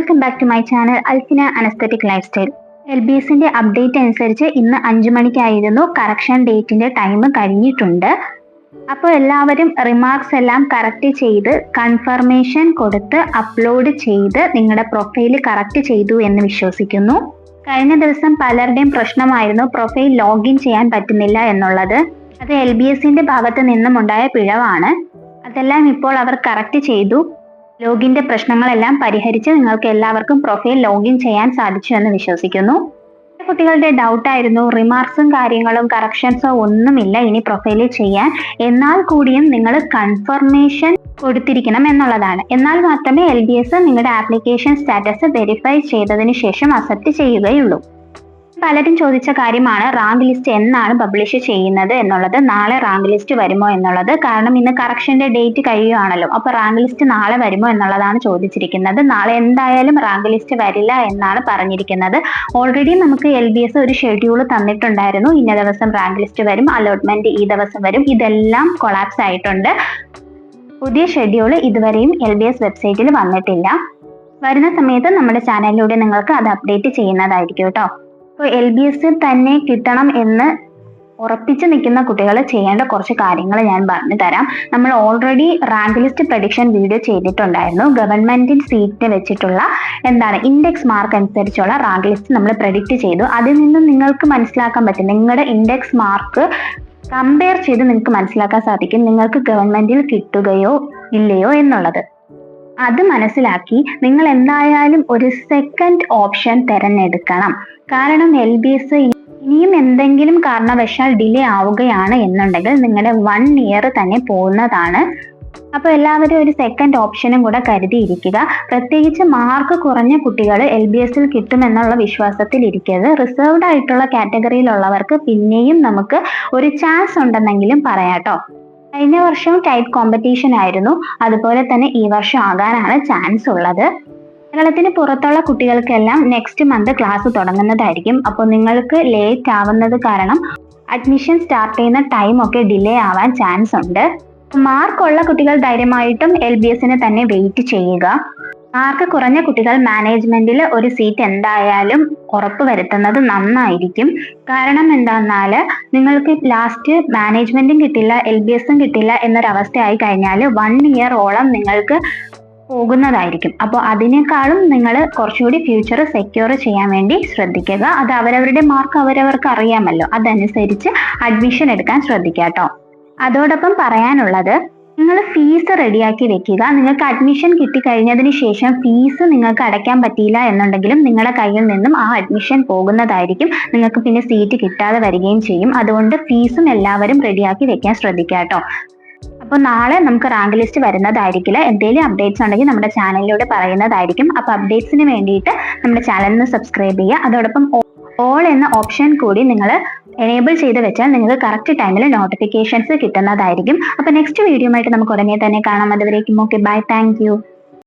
Welcome back to my channel Alfina an aesthetic lifestyle. LBSന്റെ update അനുസരിച്ച് ഇന്ന് 5 മണിക്കായിരുന്നു കറക്ഷൻ ഡേറ്റിന്റെ ടൈം കഴിഞ്ഞിട്ടുണ്ട്. അപ്പോൾ എല്ലാവരും റിമാർക്സ് എല്ലാം കറക്റ്റ് ചെയ്ത് കൺഫർമേഷൻ കൊടുത്ത് അപ്ലോഡ് ചെയ്ത് നിങ്ങളുടെ പ്രൊഫൈൽ കറക്റ്റ് ചെയ്തു എന്ന് വിശ്വസിക്കുന്നു. കഴിഞ്ഞ ദിവസം പലരുടെയും പ്രശ്നമായിരുന്നു പ്രൊഫൈൽ ലോഗിൻ ചെയ്യാൻ പറ്റുന്നില്ല എന്നുള്ളത്. അത് LBSന്റെ ഭാഗത്ത് നിന്നും ഉണ്ടായ പിഴവാണ്. അതെല്ലാം ഇപ്പോൾ അവർ കറക്റ്റ് ചെയ്തു. ലോഗിന്റെ പ്രശ്നങ്ങളെല്ലാം പരിഹരിച്ച് നിങ്ങൾക്ക് എല്ലാവർക്കും പ്രൊഫൈൽ ലോഗിൻ ചെയ്യാൻ സാധിച്ചു എന്ന് വിശ്വസിക്കുന്നു. കുട്ടികളുടെ ഡൗട്ടായിരുന്നു റിമാർക്സും കാര്യങ്ങളും കറക്ഷൻസോ ഒന്നുമില്ല ഇനി പ്രൊഫൈലിൽ ചെയ്യാൻ, എന്നാൽ കൂടിയും നിങ്ങൾ കൺഫർമേഷൻ കൊടുത്തിരിക്കണം എന്നുള്ളതാണ്. എന്നാൽ മാത്രമേ LBS നിങ്ങളുടെ ആപ്ലിക്കേഷൻ സ്റ്റാറ്റസ് വെരിഫൈ ചെയ്തതിനു ശേഷം അക്സെപ്റ്റ് ചെയ്യുകയുള്ളൂ. പലരും ചോദിച്ച കാര്യമാണ് റാങ്ക് ലിസ്റ്റ് എന്നാണ് പബ്ലിഷ് ചെയ്യുന്നത് എന്നുള്ളത്. നാളെ റാങ്ക് ലിസ്റ്റ് വരുമോ എന്നുള്ളത്. കാരണം ഇന്ന് കറക്ഷന്റെ ഡേറ്റ് കഴിയുകയാണല്ലോ. അപ്പോൾ റാങ്ക് ലിസ്റ്റ് നാളെ വരുമോ എന്നുള്ളതാണ് ചോദിച്ചിരിക്കുന്നത്. നാളെ എന്തായാലും റാങ്ക് ലിസ്റ്റ് വരില്ല എന്നാണ് പറഞ്ഞിരിക്കുന്നത്. ഓൾറെഡി നമുക്ക് LBS ഒരു ഷെഡ്യൂൾ തന്നിട്ടുണ്ടായിരുന്നു. ഇന്ന ദിവസം റാങ്ക് ലിസ്റ്റ് വരും, അലോട്ട്മെന്റ് ഈ ദിവസം വരും. ഇതെല്ലാം കൊളാപ്സ് ആയിട്ടുണ്ട്. പുതിയ ഷെഡ്യൂൾ ഇതുവരെയും LBS വെബ്സൈറ്റിൽ വന്നിട്ടില്ല. വരുന്ന സമയത്ത് നമ്മുടെ ചാനലിലൂടെ നിങ്ങൾക്ക് അത് അപ്ഡേറ്റ് ചെയ്യുന്നതായിരിക്കും കേട്ടോ. ഇപ്പോൾ LBS തന്നെ കിട്ടണം എന്ന് ഉറപ്പിച്ച് നിൽക്കുന്ന കുട്ടികൾ ചെയ്യേണ്ട കുറച്ച് കാര്യങ്ങൾ ഞാൻ പറഞ്ഞു തരാം. നമ്മൾ already rank list prediction video ചെയ്തിട്ടുണ്ടായിരുന്നു. ഗവൺമെന്റിൽ സീറ്റ് വെച്ചിട്ടുള്ള ഇൻഡെക്സ് മാർക്ക് അനുസരിച്ചുള്ള റാങ്ക് ലിസ്റ്റ് നമ്മൾ പ്രഡിക്റ്റ് ചെയ്തു. അതിൽ നിന്നും നിങ്ങൾക്ക് മനസ്സിലാക്കാൻ പറ്റും, നിങ്ങളുടെ ഇൻഡെക്സ് മാർക്ക് കമ്പയർ ചെയ്ത് നിങ്ങൾക്ക് മനസ്സിലാക്കാൻ സാധിക്കും നിങ്ങൾക്ക് ഗവൺമെന്റിൽ കിട്ടുകയോ ഇല്ലയോ എന്നുള്ളത്. അത് മനസ്സിലാക്കി നിങ്ങൾ എന്തായാലും ഒരു സെക്കൻഡ് ഓപ്ഷൻ തിരഞ്ഞെടുക്കണം. കാരണം LBS ഇനിയും എന്തെങ്കിലും കാരണവശാൽ ഡിലേ ആവുകയാണ് എന്നുണ്ടെങ്കിൽ നിങ്ങളുടെ 1 ഇയർ തന്നെ പോകുന്നതാണ്. അപ്പോൾ എല്ലാവരും ഒരു സെക്കൻഡ് ഓപ്ഷനും കൂടെ കരുതിയിരിക്കുക. പ്രത്യേകിച്ച് മാർക്ക് കുറഞ്ഞ കുട്ടികൾ LBSൽ കിട്ടുമെന്നുള്ള വിശ്വാസത്തിൽ ഇരിക്കരുത്. റിസർവ്ഡ് ആയിട്ടുള്ള കാറ്റഗറിയിലുള്ളവർക്ക് പിന്നെയും നമുക്ക് ഒരു ചാൻസ് ഉണ്ടെന്നെങ്കിലും പറയാട്ടോ. കഴിഞ്ഞ വർഷവും ടൈറ്റ് കോമ്പറ്റീഷൻ ആയിരുന്നു. അതുപോലെ തന്നെ ഈ വർഷം ആകാനാണ് ചാൻസ് ഉള്ളത്. കേരളത്തിന് പുറത്തുള്ള കുട്ടികൾക്കെല്ലാം നെക്സ്റ്റ് മന്ത് ക്ലാസ് തുടങ്ങുന്നതായിരിക്കും. അപ്പോൾ നിങ്ങൾക്ക് ലേറ്റ് ആവുന്നത് കാരണം അഡ്മിഷൻ സ്റ്റാർട്ട് ചെയ്യുന്ന ടൈം ഒക്കെ ഡിലേ ആവാൻ ചാൻസ് ഉണ്ട്. മാർക്കുള്ള കുട്ടികൾ ധൈര്യമായിട്ടും LBSന് തന്നെ വെയിറ്റ് ചെയ്യുക. മാർക്ക് കുറഞ്ഞ കുട്ടികൾ മാനേജ്മെന്റിൽ ഒരു സീറ്റ് എന്തായാലും ഉറപ്പ് വരുത്തുന്നത് നന്നായിരിക്കും. കാരണം എന്താണെന്നാൽ നിങ്ങൾക്ക് ലാസ്റ്റ് മാനേജ്മെന്റും കിട്ടില്ല LBSും കിട്ടില്ല എന്നൊരവസ്ഥയായി കഴിഞ്ഞാൽ 1 ഇയറോളം നിങ്ങൾക്ക് പോകുന്നതായിരിക്കും. അപ്പോൾ അതിനേക്കാളും നിങ്ങൾ കുറച്ചുകൂടി ഫ്യൂച്ചർ സെക്യൂർ ചെയ്യാൻ വേണ്ടി ശ്രദ്ധിക്കുക. അത് അവരവരുടെ മാർക്ക് അവരവർക്ക് അറിയാമല്ലോ, അതനുസരിച്ച് അഡ്മിഷൻ എടുക്കാൻ ശ്രദ്ധിക്കുക കേട്ടോ. അതോടൊപ്പം പറയാനുള്ളത്, നിങ്ങൾ ഫീസ് റെഡിയാക്കി വെക്കുക. നിങ്ങൾക്ക് അഡ്മിഷൻ കിട്ടിക്കഴിഞ്ഞതിന് ശേഷം ഫീസ് നിങ്ങൾക്ക് അടയ്ക്കാൻ പറ്റിയില്ല എന്നുണ്ടെങ്കിലും നിങ്ങളുടെ കയ്യിൽ നിന്നും ആ അഡ്മിഷൻ പോകുന്നതായിരിക്കും. നിങ്ങൾക്ക് പിന്നെ സീറ്റ് കിട്ടാതെ വരികയും ചെയ്യും. അതുകൊണ്ട് ഫീസും എല്ലാവരും റെഡിയാക്കി വെക്കാൻ ശ്രദ്ധിക്കുക കേട്ടോ. അപ്പോൾ നാളെ നമുക്ക് റാങ്ക് ലിസ്റ്റ് വരുന്നതായിരിക്കില്ല. എന്തെങ്കിലും അപ്ഡേറ്റ്സ് ഉണ്ടെങ്കിൽ നമ്മുടെ ചാനലിലൂടെ പറയുന്നതായിരിക്കും. അപ്പോൾ അപ്ഡേറ്റ്സിന് വേണ്ടിയിട്ട് നമ്മുടെ ചാനലിന് സബ്സ്ക്രൈബ് ചെയ്യുക. അതോടൊപ്പം ഓൾ എന്ന ഓപ്ഷൻ കൂടി നിങ്ങൾ എനേബിൾ ചെയ്ത് വെച്ചാൽ നിങ്ങൾക്ക് കറക്റ്റ് ടൈമിൽ നോട്ടിഫിക്കേഷൻസ് കിട്ടുന്നതായിരിക്കും. അപ്പോൾ നെക്സ്റ്റ് വീഡിയോ ആയിട്ട് നമുക്ക് ഉടനെ തന്നെ കാണാം. അതുവരേക്കും ഓക്കെ, ബൈ, താങ്ക് യു.